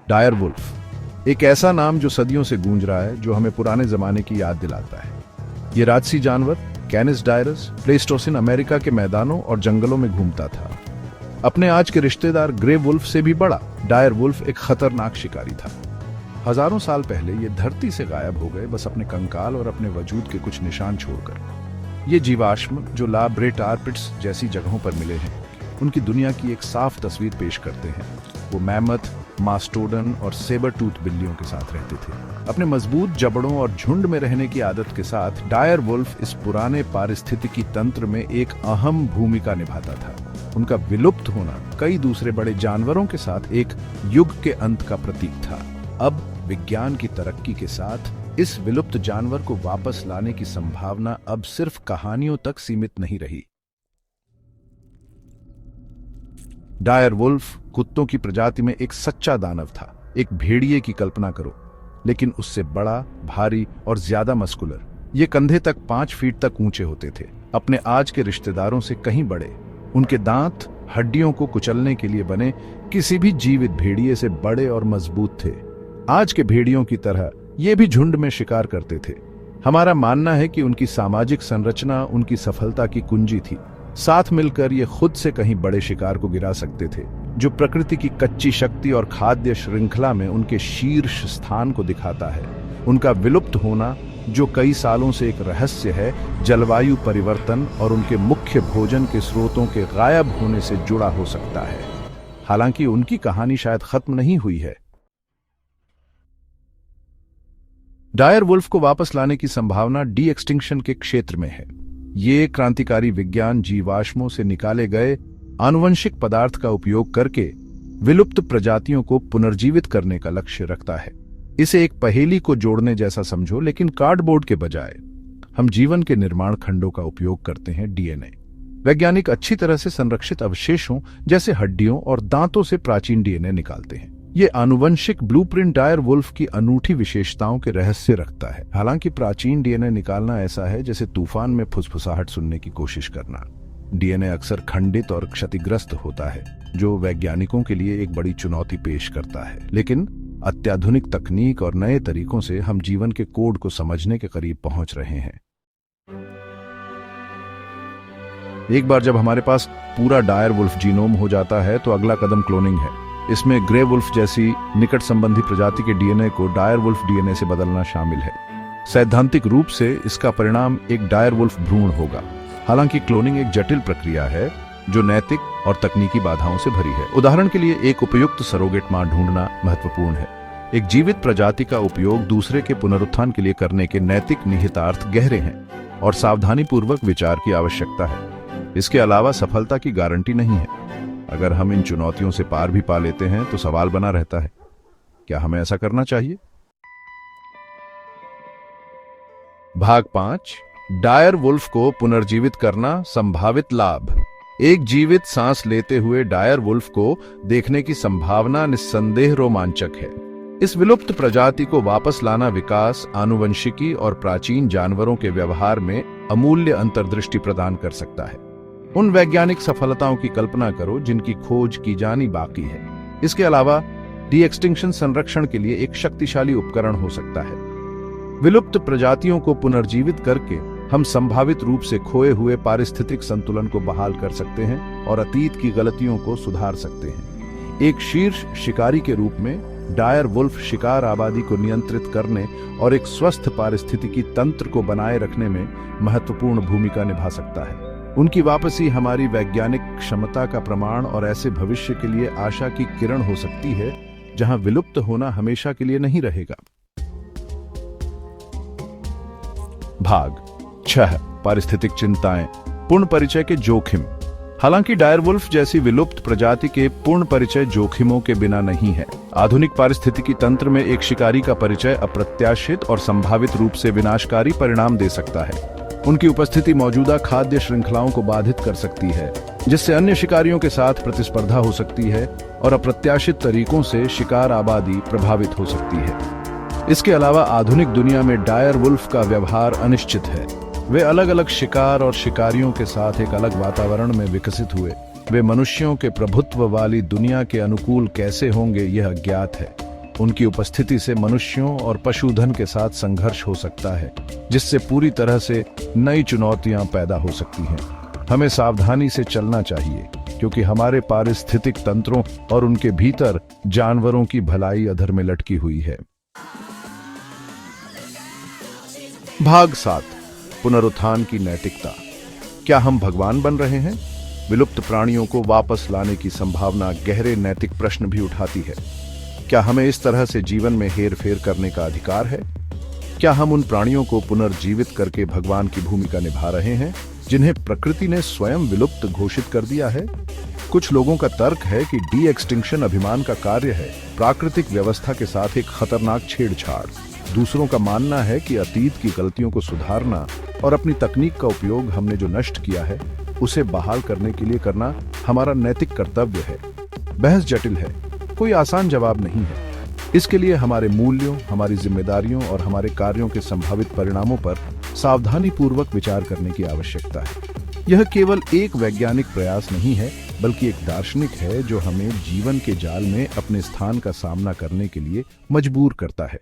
Dyer wolf एक ऐसा नाम जो सदियों से गूंज रहा है, जो हमें पुराने जमाने की याद दिलाता है। ये राजसी जानवर कैनिस डायरस प्लेस्टोसिन अमेरिका के मैदानों और जंगलों में घूमता था। अपने आज के रिश्तेदार ग्रे वुल्फ से भी बड़ा डायर वुल्फ एक खतरनाक शिकारी था। हजारों साल पहले ये धरती से गायब हो गए, बस अपने कंकाल और अपने वजूद के कुछ निशान छोड़कर। ये जीवाश्म जो ला ब्रेट आर्पिट्स जैसी जगहों पर मिले हैं, उनकी दुनिया की एक साफ तस्वीर पेश करते हैं। वो मैमथ, मास्टोडन और सेबर टूथ बिल्लियों के साथ रहते थे। अपने मजबूत जबड़ों और झुंड में रहने की आदत के साथ डायर वुल्फ इस पुराने पारिस्थितिकी तंत्र में एक अहम भूमिका निभाता था। उनका विलुप्त होना कई दूसरे बड़े जानवरों के साथ एक युग के अंत का प्रतीक था। अब विज्ञान की तरक्की के साथ इस विलुप्त जानवर को वापस लाने की संभावना अब सिर्फ कहानियों तक सीमित नहीं रही। डायर वुल्फ कुत्तों की प्रजाति में एक सच्चा दानव था। एक भेड़िए की कल्पना करो, लेकिन उससे बड़ा, भारी और ज्यादा मस्कुलर। ये कंधे तक 5 फीट तक ऊंचे होते थे, अपने आज के रिश्तेदारों से कहीं बड़े। उनके दांत हड्डियों को कुचलने के लिए बने किसी भी जीवित भेड़िए से बड़े और मजबूत थे। आज के भेड़ियों की तरह ये भी झुंड में शिकार करते थे। हमारा मानना है कि उनकी सामाजिक संरचना उनकी सफलता की कुंजी थी। साथ मिलकर ये खुद से कहीं बड़े शिकार को गिरा सकते थे, जो प्रकृति की कच्ची शक्ति और खाद्य श्रृंखला में उनके शीर्ष स्थान को दिखाता है। उनका विलुप्त होना, जो कई सालों से एक रहस्य है, जलवायु परिवर्तन और उनके मुख्य भोजन के स्रोतों के गायब होने से जुड़ा हो सकता है। हालांकि उनकी कहानी शायद खत्म नहीं हुई है। डायर वुल्फ को वापस लाने की संभावना डी एक्सटिंक्शन के क्षेत्र में है। ये क्रांतिकारी विज्ञान जीवाश्मों से निकाले गए आनुवंशिक पदार्थ का उपयोग करके विलुप्त प्रजातियों को पुनर्जीवित करने का लक्ष्य रखता है। इसे एक पहेली को जोड़ने जैसा समझो, लेकिन कार्डबोर्ड के बजाय हम जीवन के निर्माण खंडों का उपयोग करते हैं, डीएनए। वैज्ञानिक अच्छी तरह से संरक्षित अवशेषों जैसे हड्डियों और दांतों से प्राचीन डीएनए निकालते हैं। ये आनुवंशिक ब्लूप्रिंट डायर वुल्फ की अनूठी विशेषताओं के रहस्य रखता है। हालांकि प्राचीन डीएनए निकालना ऐसा है जैसे तूफान में फुसफुसाहट सुनने की कोशिश करना। डीएनए अक्सर खंडित और क्षतिग्रस्त होता है, जो वैज्ञानिकों के लिए एक बड़ी चुनौती पेश करता है। लेकिन अत्याधुनिक तकनीक और नए तरीकों से हम जीवन के कोड को समझने के करीब पहुंच रहे हैं। एक बार जब हमारे पास पूरा डायर वुल्फ जीनोम हो जाता है, तो अगला कदम क्लोनिंग है। इसमें ग्रे वुल्फ जैसी निकट संबंधी प्रजाति के डीएनए को डायर वुल्फ डीएनए से बदलना शामिल है। सैद्धांतिक रूप से इसका परिणाम एक डायर वुल्फ भ्रूण होगा। हालांकि क्लोनिंग एक जटिल प्रक्रिया है जो नैतिक और तकनीकी बाधाओं से भरी है। उदाहरण के लिए, एक उपयुक्त सरोगेट मां ढूंढना महत्वपूर्ण है। एक जीवित प्रजाति का उपयोग दूसरे के पुनरुत्थान के लिए करने के नैतिक निहितार्थ गहरे हैं और सावधानीपूर्वक विचार की आवश्यकता है। इसके अलावा सफलता की गारंटी नहीं है। अगर हम इन चुनौतियों से पार भी पा लेते हैं, तो सवाल बना रहता है, क्या हमें ऐसा करना चाहिए? भाग 5, डायर वुल्फ को पुनर्जीवित करना, संभावित लाभ। एक जीवित सांस लेते हुए डायर वुल्फ को देखने की संभावना निस्संदेह रोमांचक है। इस विलुप्त प्रजाति को वापस लाना विकास, आनुवंशिकी और प्राचीन जानवरों के व्यवहार में अमूल्य अंतर्दृष्टि प्रदान कर सकता है। उन वैज्ञानिक सफलताओं की कल्पना करो जिनकी खोज की जानी बाकी है। इसके अलावा डी एक्सटिंक्शन संरक्षण के लिए एक शक्तिशाली उपकरण हो सकता है। विलुप्त प्रजातियों को पुनर्जीवित करके हम संभावित रूप से खोए हुए पारिस्थितिक संतुलन को बहाल कर सकते हैं और अतीत की गलतियों को सुधार सकते हैं। एक शीर्ष शिकारी के रूप में डायर वुल्फ शिकार आबादी को नियंत्रित करने और एक स्वस्थ पारिस्थितिकी तंत्र को बनाए रखने में महत्वपूर्ण भूमिका निभा सकता है। उनकी वापसी हमारी वैज्ञानिक क्षमता का प्रमाण और ऐसे भविष्य के लिए आशा की किरण हो सकती है जहां विलुप्त होना हमेशा के लिए नहीं रहेगा। भाग 6, पारिस्थितिक चिंताएं, पूर्ण परिचय के जोखिम। हालांकि डायर वुल्फ जैसी विलुप्त प्रजाति के पूर्ण परिचय जोखिमों के बिना नहीं है। आधुनिक पारिस्थितिकी तंत्र में एक शिकारी का परिचय अप्रत्याशित और संभावित रूप से विनाशकारी परिणाम दे सकता है। उनकी उपस्थिति मौजूदा खाद्य श्रृंखलाओं को बाधित कर सकती है, जिससे अन्य शिकारियों के साथ प्रतिस्पर्धा हो सकती है और अप्रत्याशित तरीकों से शिकार आबादी प्रभावित हो सकती है। इसके अलावा आधुनिक दुनिया में डायर वुल्फ का व्यवहार अनिश्चित है। वे अलग अलग शिकार और शिकारियों के साथ एक अलग वातावरण में विकसित हुए। वे मनुष्यों के प्रभुत्व वाली दुनिया के अनुकूल कैसे होंगे, यह अज्ञात है। उनकी उपस्थिति से मनुष्यों और पशुधन के साथ संघर्ष हो सकता है, जिससे पूरी तरह से नई चुनौतियां पैदा हो सकती हैं। हमें सावधानी से चलना चाहिए, क्योंकि हमारे पारिस्थितिक तंत्रों और उनके भीतर जानवरों की भलाई अधर में लटकी हुई है। भाग 7, पुनरुत्थान की नैतिकता। क्या हम भगवान बन रहे हैं? विलुप्त प्राणियों को वापस लाने की संभावना गहरे नैतिक प्रश्न भी उठाती है। क्या हमें इस तरह से जीवन में हेरफेर करने का अधिकार है? क्या हम उन प्राणियों को पुनर्जीवित करके भगवान की भूमिका निभा रहे हैं, जिन्हें प्रकृति ने स्वयं विलुप्त घोषित कर दिया है? कुछ लोगों का तर्क है कि डी एक्सटिंक्शन अभिमान का कार्य है, प्राकृतिक व्यवस्था के साथ एक खतरनाक छेड़छाड़। दूसरों का मानना है कि अतीत की गलतियों को सुधारना और अपनी तकनीक का उपयोग हमने जो नष्ट किया है उसे बहाल करने के लिए करना हमारा नैतिक कर्तव्य है। बहस जटिल है, कोई आसान जवाब नहीं है। इसके लिए हमारे मूल्यों, हमारी जिम्मेदारियों और हमारे कार्यों के संभावित परिणामों पर सावधानी पूर्वक विचार करने की आवश्यकता है। यह केवल एक वैज्ञानिक प्रयास नहीं है, बल्कि एक दार्शनिक है जो हमें जीवन के जाल में अपने स्थान का सामना करने के लिए मजबूर करता है।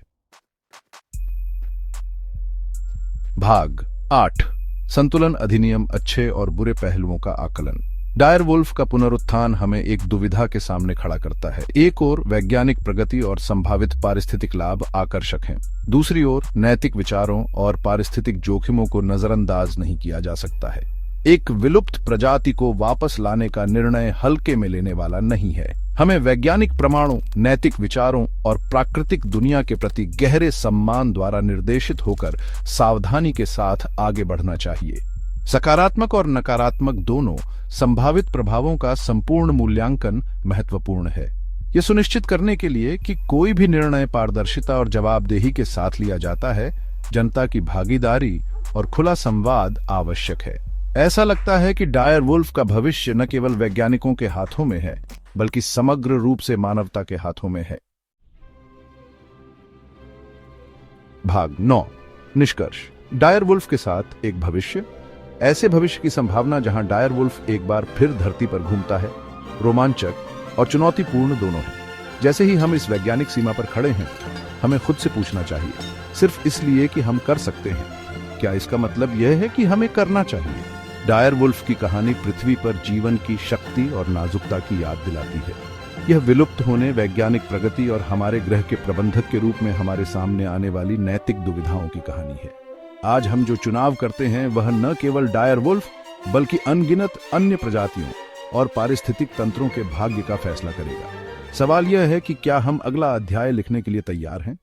भाग 8, संतुलन अधिनियम, अच्छे और बुरे पहलुओं का आकलन। डायर वुल्फ का पुनरुत्थान हमें एक दुविधा के सामने खड़ा करता है। एक ओर वैज्ञानिक प्रगति और संभावित पारिस्थितिक लाभ आकर्षक हैं, दूसरी ओर नैतिक विचारों और पारिस्थितिक जोखिमों को नजरअंदाज नहीं किया जा सकता है। एक विलुप्त प्रजाति को वापस लाने का निर्णय हल्के में लेने वाला नहीं है। हमें वैज्ञानिक प्रमाणों, नैतिक विचारों और प्राकृतिक दुनिया के प्रति गहरे सम्मान द्वारा निर्देशित होकर सावधानी के साथ आगे बढ़ना चाहिए। सकारात्मक और नकारात्मक दोनों संभावित प्रभावों का संपूर्ण मूल्यांकन महत्वपूर्ण है, यह सुनिश्चित करने के लिए कि कोई भी निर्णय पारदर्शिता और जवाबदेही के साथ लिया जाता है। जनता की भागीदारी और खुला संवाद आवश्यक है। ऐसा लगता है कि डायर वुल्फ का भविष्य न केवल वैज्ञानिकों के हाथों में है, बल्कि समग्र रूप से मानवता के हाथों में है। भाग 9, निष्कर्ष। डायर वुल्फ के साथ एक भविष्य। ऐसे भविष्य की संभावना जहां डायर वुल्फ एक बार फिर धरती पर घूमता है, रोमांचक और चुनौतीपूर्ण दोनों है। जैसे ही हम इस वैज्ञानिक सीमा पर खड़े हैं, हमें खुद से पूछना चाहिए, सिर्फ इसलिए कि हम कर सकते हैं, क्या इसका मतलब यह है कि हमें करना चाहिए? डायर वुल्फ की कहानी पृथ्वी पर जीवन की शक्ति और नाजुकता की याद दिलाती है। यह विलुप्त होने, वैज्ञानिक प्रगति और हमारे ग्रह के प्रबंधक के रूप में हमारे सामने आने वाली नैतिक दुविधाओं की कहानी है। आज हम जो चुनाव करते हैं वह न केवल डायर वुल्फ बल्कि अनगिनत अन्य प्रजातियों और पारिस्थितिक तंत्रों के भाग्य का फैसला करेगा। सवाल यह है कि क्या हम अगला अध्याय लिखने के लिए तैयार हैं?